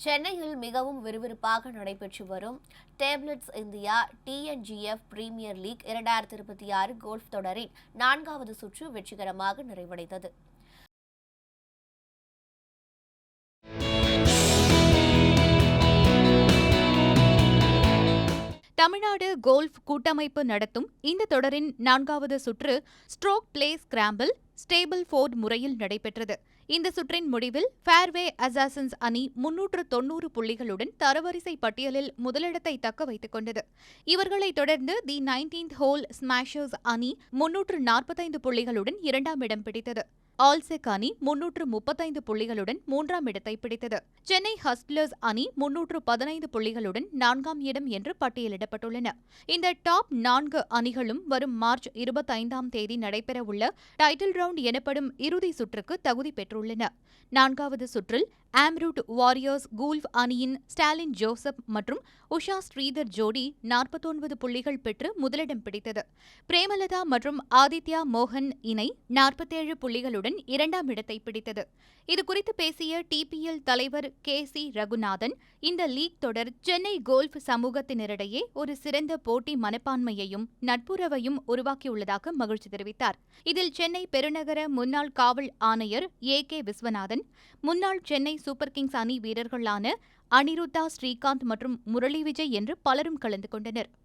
சென்னையில் மிகவும் விறுவிறுப்பாக நடைபெற்று வரும் Tables India TNGF premier league 2026 golf தொடரின் 4வது சுற்று வெற்றிகரமாக நிறைவடைந்தது. தமிழ்நாடு கோல்ஃப் கூட்டமைப்பு நடத்தும் இந்த தொடரின் 4வது சுற்று stroke play scramble Stableford முறையில் நடைபெற்றது. இந்த சுற்றின் முடிவில் ஃபேர்வே அசாசின்ஸ் அணி 390 புள்ளிகளுடன் தரவரிசை பட்டியலில் முதலிடத்தை தக்க வைத்துக் கொண்டது. இவர்களைத் தொடர்ந்து தி 19th ஹோல் ஸ்மாஷர்ஸ் அணி 345 புள்ளிகளுடன் 2ஆம் இடம் பிடித்தது. ஆல்செக் அணி 335 புள்ளிகளுடன் 3ஆம் இடத்தை பிடித்தது. சென்னை ஹஸ்ட்லர்ஸ் அணி 315 புள்ளிகளுடன் 4ஆம் இடம் என்று பட்டியலிடப்பட்டுள்ளன. இந்த டாப் 4 அணிகளும் வரும் மார்ச் 25ஆம் தேதி நடைபெறவுள்ள டைட்டில் ரவுண்ட் எனப்படும் இறுதி சுற்றுக்கு தகுதி பெற்றுள்ளன. 4வது சுற்றில் ஆம்ரூட் வாரியர்ஸ் கூல்ஃப் அணியின் ஸ்டாலின் ஜோசப் மற்றும் உஷா ஸ்ரீதர் ஜோடி 49 புள்ளிகள் பெற்று முதலிடம் பிடித்தது. பிரேமலதா மற்றும் ஆதித்யா மோகன் இணை 47 புள்ளிகளுடன் 2ஆம் இடத்தை பிடித்தது. இதுகுறித்து பேசிய டிபிஎல் தலைவர் கே.சி. ரகுநாதன், இந்த லீக் தொடர் சென்னை கோல்ஃப் சமூகத்தினரிடையே ஒரு சிறந்த போட்டி மனப்பான்மையையும் நட்புறவையும் உருவாக்கியுள்ளதாக மகிழ்ச்சி தெரிவித்தார். இதில் சென்னை பெருநகர முன்னாள் காவல் ஆணையர் ஏ.கே. விஸ்வநாதன், முன்னாள் சென்னை சூப்பர் கிங்ஸ் அணி வீரர்களான அனிருத்தா ஸ்ரீகாந்த் மற்றும் முரளி விஜய் என்று பலரும் கலந்து கொண்டனர்.